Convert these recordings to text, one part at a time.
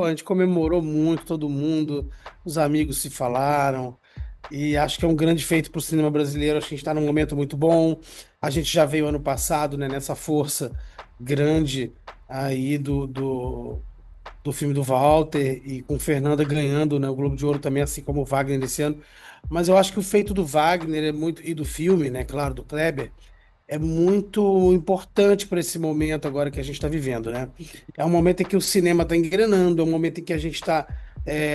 A gente comemorou muito, todo mundo, os amigos se falaram, e acho que é um grande feito para o cinema brasileiro. Acho que a gente está num momento muito bom. A gente já veio ano passado, né, nessa força grande aí do filme do Walter e com Fernanda ganhando, né, o Globo de Ouro também, assim como o Wagner esse ano. Mas eu acho que o feito do Wagner é muito, e do filme, né, claro, do Kleber é muito importante para esse momento agora que a gente está vivendo, né? É um momento em que o cinema está engrenando, é um momento em que a gente está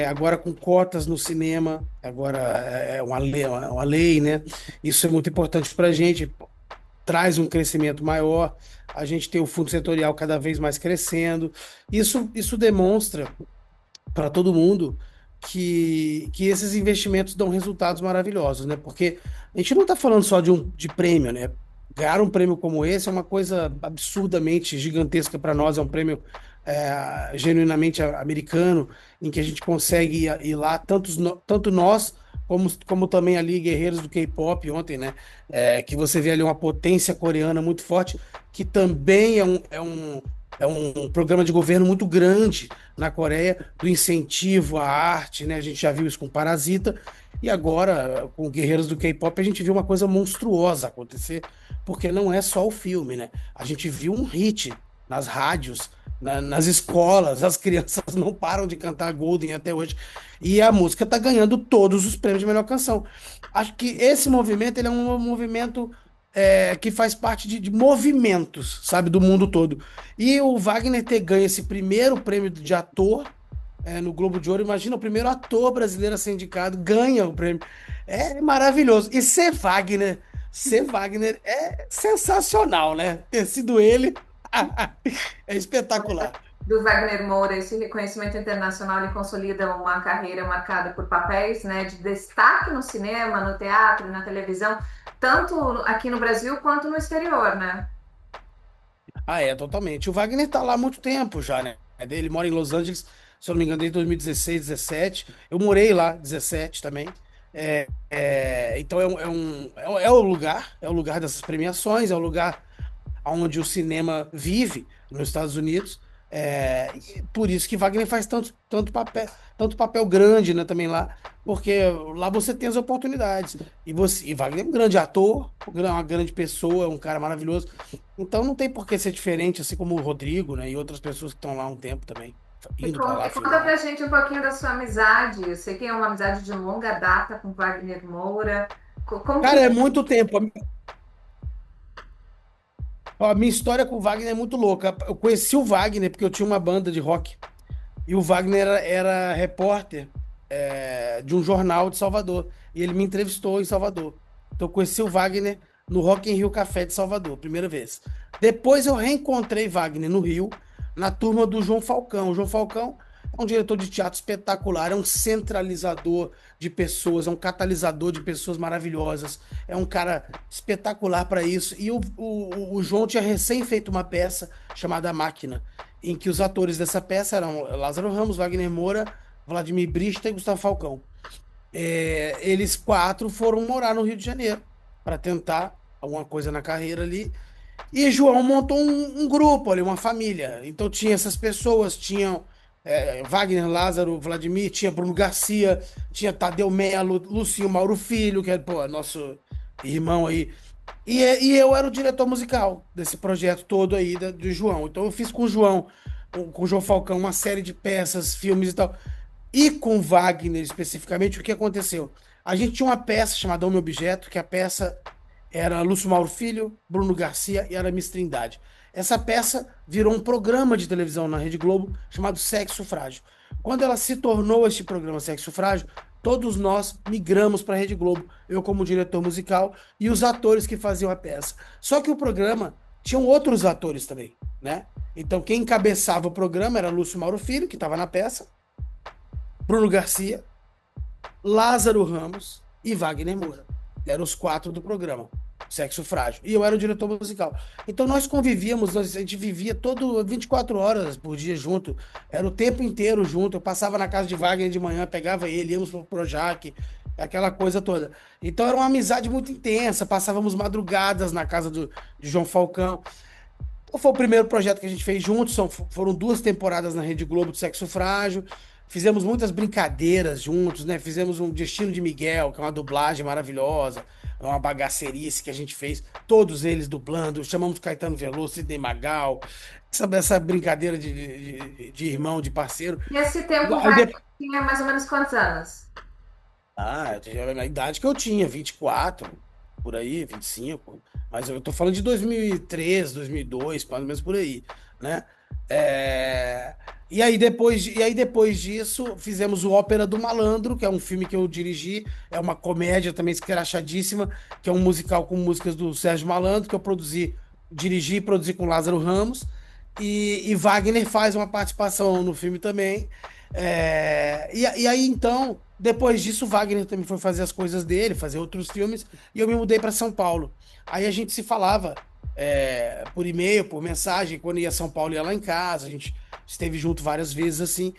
agora com cotas no cinema, agora é uma lei, né? Isso é muito importante para a gente, traz um crescimento maior, a gente tem o fundo setorial cada vez mais crescendo. Isso demonstra para todo mundo que esses investimentos dão resultados maravilhosos, né? Porque a gente não está falando só de prêmio, né? Ganhar um prêmio como esse é uma coisa absurdamente gigantesca para nós, é um prêmio genuinamente americano, em que a gente consegue ir lá, tanto nós, como também ali guerreiros do K-pop ontem, né? Que você vê ali uma potência coreana muito forte, que também é um programa de governo muito grande na Coreia, do incentivo à arte, né? A gente já viu isso com Parasita, e agora, com Guerreiros do K-pop, a gente viu uma coisa monstruosa acontecer, porque não é só o filme, né? A gente viu um hit nas rádios, nas escolas, as crianças não param de cantar Golden até hoje, e a música está ganhando todos os prêmios de melhor canção. Acho que esse movimento ele é um movimento que faz parte de movimentos, sabe, do mundo todo. E o Wagner ter ganho esse primeiro prêmio de ator no Globo de Ouro, imagina o primeiro ator brasileiro a ser indicado, ganha o prêmio. É maravilhoso. E ser Wagner é sensacional, né? Ter sido ele é espetacular. Do Wagner Moura, esse reconhecimento internacional ele consolida uma carreira marcada por papéis, né, de destaque no cinema, no teatro, na televisão, tanto aqui no Brasil quanto no exterior, né? Ah, é, totalmente. O Wagner tá lá há muito tempo já, né? Ele mora em Los Angeles, se eu não me engano, desde 2016, 17. Eu morei lá, 17 também. Então é o lugar dessas premiações, é o lugar onde o cinema vive nos Estados Unidos. E por isso que Wagner faz tanto papel grande, né, também lá, porque lá você tem as oportunidades. E Wagner é um grande ator, uma grande pessoa, um cara maravilhoso. Então não tem por que ser diferente, assim como o Rodrigo, né, e outras pessoas que estão lá há um tempo também, indo para lá E conta filmar. pra gente um pouquinho da sua amizade. Eu sei que é uma amizade de longa data com Wagner Moura. Como que Cara, é muito tempo. A minha história com o Wagner é muito louca. Eu conheci o Wagner porque eu tinha uma banda de rock. E o Wagner era repórter de um jornal de Salvador. E ele me entrevistou em Salvador. Então eu conheci o Wagner no Rock in Rio Café de Salvador, primeira vez. Depois eu reencontrei Wagner no Rio, na turma do João Falcão. O João Falcão é um diretor de teatro espetacular, é um centralizador de pessoas, é um catalisador de pessoas maravilhosas, é um cara espetacular para isso. E o João tinha recém feito uma peça chamada A Máquina, em que os atores dessa peça eram Lázaro Ramos, Wagner Moura, Vladimir Brista e Gustavo Falcão. Eles quatro foram morar no Rio de Janeiro para tentar alguma coisa na carreira ali. E João montou um grupo ali, uma família. Então tinha essas pessoas, tinham Wagner, Lázaro, Vladimir, tinha Bruno Garcia, tinha Tadeu Melo, Lucinho Mauro Filho, que é, pô, nosso irmão aí. E eu era o diretor musical desse projeto todo aí do João. Então eu fiz com o João, com o João Falcão, uma série de peças, filmes e tal. E com Wagner especificamente, o que aconteceu? A gente tinha uma peça chamada Homem Objeto, que a peça era Lúcio Mauro Filho, Bruno Garcia e Aramis Trindade. Essa peça virou um programa de televisão na Rede Globo chamado Sexo Frágil. Quando ela se tornou este programa Sexo Frágil, todos nós migramos para a Rede Globo, eu como diretor musical e os atores que faziam a peça. Só que o programa tinham outros atores também, né? Então quem encabeçava o programa era Lúcio Mauro Filho, que estava na peça, Bruno Garcia, Lázaro Ramos e Wagner Moura. Eram os quatro do programa. Sexo Frágil. E eu era o diretor musical. Então nós convivíamos, a gente vivia todo 24 horas por dia junto. Era o tempo inteiro junto. Eu passava na casa de Wagner de manhã, pegava ele, íamos pro Projac, aquela coisa toda. Então era uma amizade muito intensa. Passávamos madrugadas na casa de João Falcão. Foi o primeiro projeto que a gente fez juntos, foram 2 temporadas na Rede Globo de Sexo Frágil. Fizemos muitas brincadeiras juntos, né? Fizemos um Destino de Miguel, que é uma dublagem maravilhosa, é uma bagacerice que a gente fez, todos eles dublando. Chamamos Caetano Veloso, Sidney Magal, essa brincadeira de irmão, de parceiro. Nesse tempo, o Aí Wagner tinha mais ou menos quantos anos? eu tinha a idade que eu tinha, 24, por aí, 25. Mas eu tô falando de 2003, 2002, mais ou menos por aí, né? É, e aí depois disso, fizemos o Ópera do Malandro, que é um filme que eu dirigi, é uma comédia também escrachadíssima, que é um musical com músicas do Sérgio Malandro, que eu dirigi e produzi com Lázaro Ramos. E Wagner faz uma participação no filme também. E aí, então, depois disso, o Wagner também foi fazer as coisas dele, fazer outros filmes, e eu me mudei para São Paulo. Aí a gente se falava por e-mail, por mensagem, quando ia a São Paulo, ia lá em casa, a gente esteve junto várias vezes assim,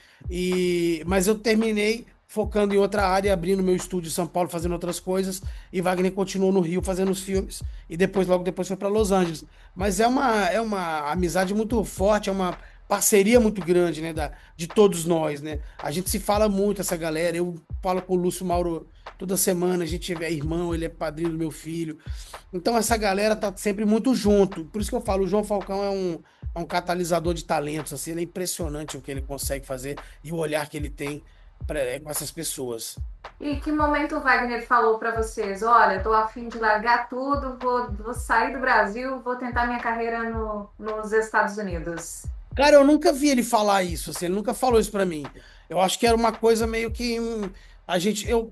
mas eu terminei focando em outra área, abrindo meu estúdio em São Paulo, fazendo outras coisas, e Wagner continuou no Rio fazendo os filmes, e depois, logo depois, foi para Los Angeles. Mas é uma amizade muito forte, é uma parceria muito grande, né, de todos nós, né? A gente se fala muito, essa galera. Eu falo com o Lúcio Mauro toda semana, a gente é irmão, ele é padrinho do meu filho. Então essa galera tá sempre muito junto. Por isso que eu falo, o João Falcão é um catalisador de talentos, assim, ele é impressionante o que ele consegue fazer e o olhar que ele tem com essas pessoas. E que momento o Wagner falou para vocês? Olha, estou a fim de largar tudo, vou sair do Brasil, vou tentar minha carreira nos Estados Unidos. Cara, eu nunca vi ele falar isso, assim, ele nunca falou isso pra mim. Eu acho que era uma coisa meio que eu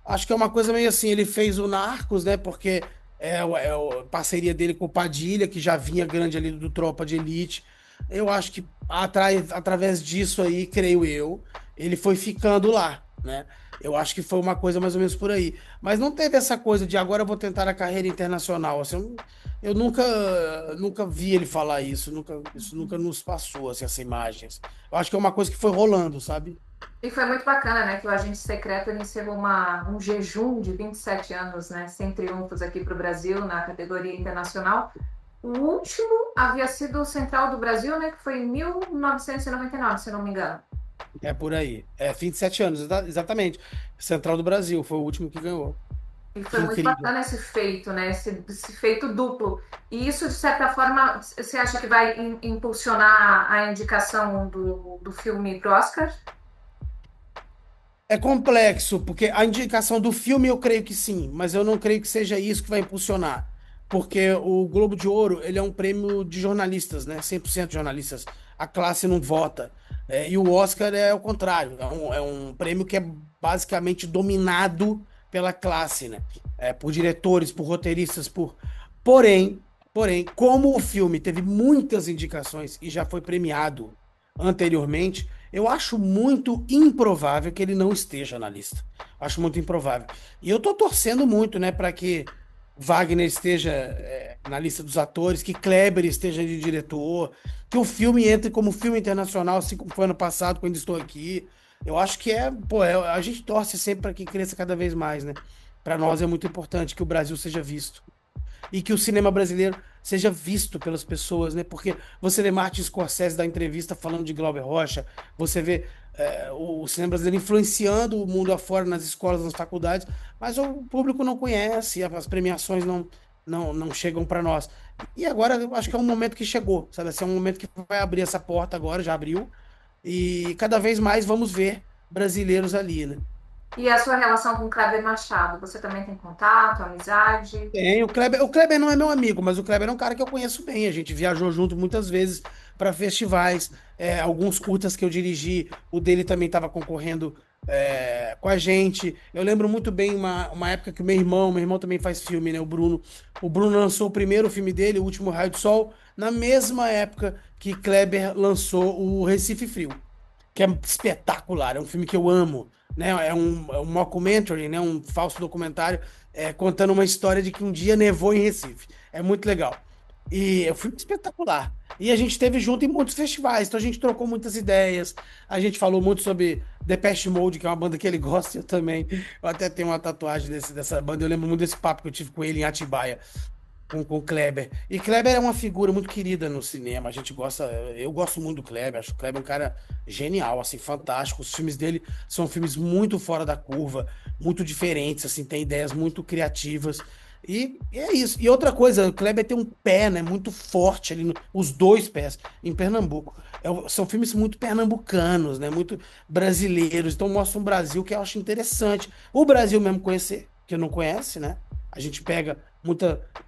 acho que é uma coisa meio assim, ele fez o Narcos, né? Porque a parceria dele com o Padilha, que já vinha grande ali do Tropa de Elite. Eu acho que através disso aí, creio eu, ele foi ficando lá, né? Eu acho que foi uma coisa mais ou menos por aí. Mas não teve essa coisa de agora eu vou tentar a carreira internacional. Assim, eu nunca vi ele falar isso, isso nunca nos passou, assim, essa imagem. Eu acho que é uma coisa que foi rolando, sabe? E foi muito bacana, né, que o Agente Secreto iniciou um jejum de 27 anos, né, sem triunfos aqui para o Brasil na categoria internacional. O último havia sido o Central do Brasil, né, que foi em 1999, se não me engano. É por aí. 27 anos, exatamente. Central do Brasil, foi o último que ganhou. E Que foi muito incrível. bacana esse feito, né? Esse feito duplo. E isso, de certa forma, você acha que vai impulsionar a indicação do filme para o Oscar? É complexo, porque a indicação do filme eu creio que sim, mas eu não creio que seja isso que vai impulsionar. Porque o Globo de Ouro, ele é um prêmio de jornalistas, né? 100% jornalistas. A classe não vota. E o Oscar é o contrário. É um prêmio que é basicamente dominado pela classe, né? Por diretores, por roteiristas, Porém, como o filme teve muitas indicações e já foi premiado anteriormente, eu acho muito improvável que ele não esteja na lista. Acho muito improvável. E eu tô torcendo muito, né, para que Wagner esteja na lista dos atores, que Kleber esteja de diretor, que o filme entre como filme internacional, assim como foi ano passado, quando estou aqui. Eu acho que a gente torce sempre para que cresça cada vez mais, né? Para nós é muito importante que o Brasil seja visto e que o cinema brasileiro seja visto pelas pessoas, né? Porque você vê Martin Scorsese dar entrevista falando de Glauber Rocha, você vê o cinema brasileiro influenciando o mundo afora nas escolas, nas faculdades, mas o público não conhece, as premiações não chegam para nós. E agora eu acho que é um momento que chegou, sabe? Assim, é um momento que vai abrir essa porta agora, já abriu, e cada vez mais vamos ver brasileiros ali, né? E a sua relação com o Kleber Machado? Você também tem contato, amizade? Tem, o Kleber não é meu amigo, mas o Kleber é um cara que eu conheço bem. A gente viajou junto muitas vezes para festivais, alguns curtas que eu dirigi, o dele também estava concorrendo com a gente. Eu lembro muito bem uma época que meu irmão também faz filme, né? O Bruno. O Bruno lançou o primeiro filme dele, O Último Raio de Sol, na mesma época que Kleber lançou o Recife Frio, que é espetacular, é um filme que eu amo, né? É um mockumentary, né? Um falso documentário contando uma história de que um dia nevou em Recife. É muito legal. E é um filme espetacular. E a gente esteve junto em muitos festivais, então a gente trocou muitas ideias, a gente falou muito sobre Depeche Mode, que é uma banda que ele gosta, eu também. Eu até tenho uma tatuagem dessa banda, eu lembro muito desse papo que eu tive com ele em Atibaia. com o Kleber. E Kleber é uma figura muito querida no cinema. A gente gosta, eu gosto muito do Kleber. Acho que o Kleber é um cara genial, assim, fantástico. Os filmes dele são filmes muito fora da curva, muito diferentes, assim, tem ideias muito criativas. E é isso. E outra coisa, o Kleber tem um pé, né, muito forte ali, os dois pés, em Pernambuco. São filmes muito pernambucanos, né, muito brasileiros. Então mostra um Brasil que eu acho interessante. O Brasil mesmo conhecer, que não conhece, né? A gente pega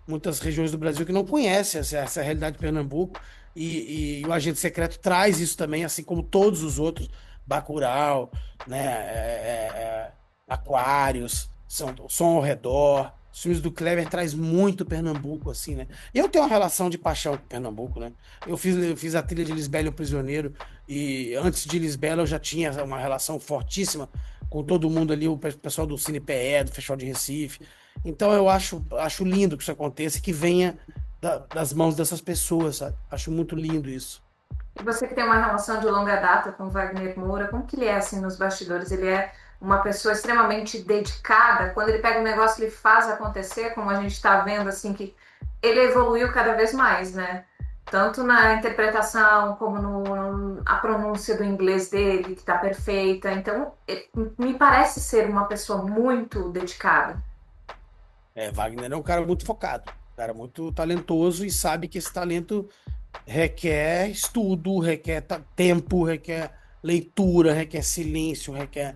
muitas regiões do Brasil que não conhecem essa realidade de Pernambuco, e o Agente Secreto traz isso também, assim como todos os outros, Bacurau, né, Aquários, Som ao Redor. Os filmes do Kleber traz muito Pernambuco, assim, né? E eu tenho uma relação de paixão com Pernambuco, né? Eu fiz a trilha de Lisbela e o Prisioneiro, e antes de Lisbela eu já tinha uma relação fortíssima com todo mundo ali, o pessoal do Cine PE, do Festival de Recife. Então eu acho lindo que isso aconteça e que venha das mãos dessas pessoas, sabe? Acho muito lindo isso. E você que tem uma relação de longa data com Wagner Moura, como que ele é assim nos bastidores? Ele é uma pessoa extremamente dedicada. Quando ele pega um negócio, ele faz acontecer, como a gente está vendo assim que ele evoluiu cada vez mais, né? Tanto na interpretação como a pronúncia do inglês dele, que está perfeita. Então, me parece ser uma pessoa muito dedicada. Wagner é um cara muito focado, um cara muito talentoso e sabe que esse talento requer estudo, requer tempo, requer leitura, requer silêncio, requer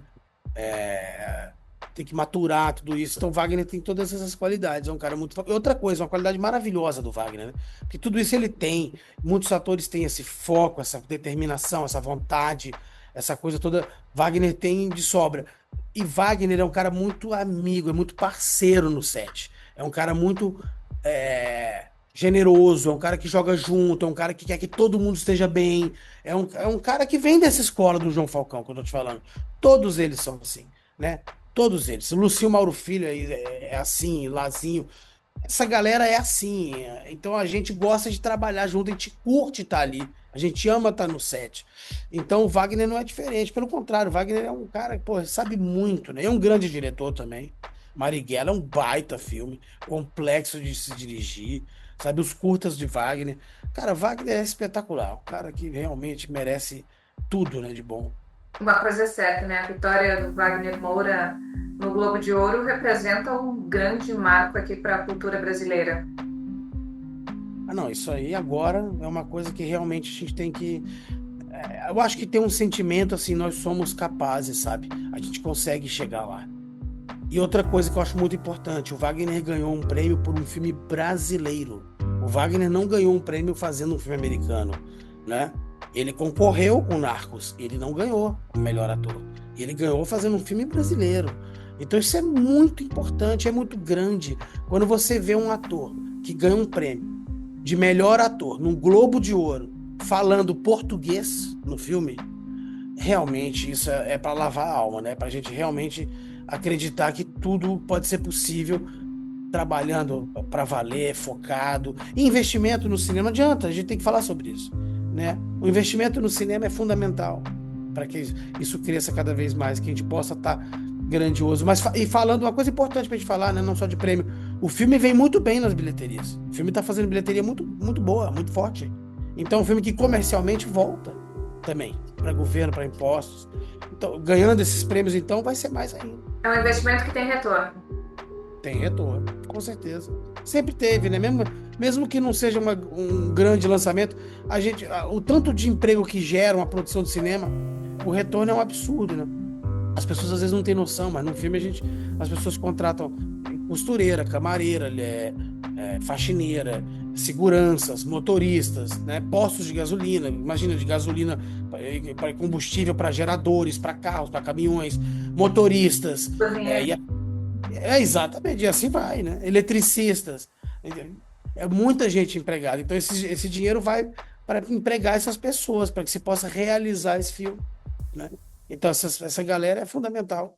tem que maturar tudo isso. Então, Wagner tem todas essas qualidades. É um cara muito. Outra coisa, uma qualidade maravilhosa do Wagner, né? Porque tudo isso ele tem. Muitos atores têm esse foco, essa determinação, essa vontade, essa coisa toda. Wagner tem de sobra. E Wagner é um cara muito amigo, é muito parceiro no set. É um cara muito generoso, é um cara que joga junto, é um cara que quer que todo mundo esteja bem. É um cara que vem dessa escola do João Falcão, que eu tô te falando. Todos eles são assim, né? Todos eles. Lucio Mauro Filho é assim, Lazinho. Essa galera é assim. Então a gente gosta de trabalhar junto, a gente curte estar ali. A gente ama estar no set. Então o Wagner não é diferente. Pelo contrário, o Wagner é um cara que, pô, sabe muito, né? É um grande diretor também. Marighella é um baita filme, complexo de se dirigir. Sabe, os curtas de Wagner. Cara, Wagner é espetacular. Um cara que realmente merece tudo, né, de bom. Uma coisa é certa, né? A vitória do Wagner Moura no Globo de Ouro representa um grande marco aqui para a cultura brasileira. Ah, não, isso aí agora é uma coisa que realmente a gente tem que. Eu acho que tem um sentimento assim, nós somos capazes, sabe? A gente consegue chegar lá. E outra coisa que eu acho muito importante, o Wagner ganhou um prêmio por um filme brasileiro. O Wagner não ganhou um prêmio fazendo um filme americano, né? Ele concorreu com Narcos, ele não ganhou o melhor ator. Ele ganhou fazendo um filme brasileiro. Então isso é muito importante, é muito grande. Quando você vê um ator que ganha um prêmio de melhor ator no Globo de Ouro falando português no filme, realmente isso é para lavar a alma, né? Para a gente realmente acreditar que tudo pode ser possível trabalhando para valer, focado. E investimento no cinema não adianta, a gente tem que falar sobre isso, né? O investimento no cinema é fundamental para que isso cresça cada vez mais, que a gente possa estar grandioso. Mas e falando uma coisa importante para a gente falar, né? Não só de prêmio, o filme vem muito bem nas bilheterias. O filme está fazendo bilheteria muito, muito boa, muito forte. Então, é um filme que comercialmente volta também para governo, para impostos. Então, ganhando esses prêmios, então, vai ser mais ainda. É um investimento que tem retorno. Tem retorno, com certeza. Sempre teve, né? Mesmo que não seja um grande lançamento, o tanto de emprego que gera uma produção de cinema, o retorno é um absurdo, né? As pessoas às vezes não têm noção, mas no filme as pessoas contratam costureira, camareira, faxineira, seguranças, motoristas, né? Postos de gasolina, imagina de gasolina para combustível para geradores, para carros, para caminhões, motoristas, Cozinheiro. exatamente, e assim vai, né? Eletricistas, é muita gente empregada. Então esse dinheiro vai para empregar essas pessoas, para que se possa realizar esse filme, né? Então essa galera é fundamental.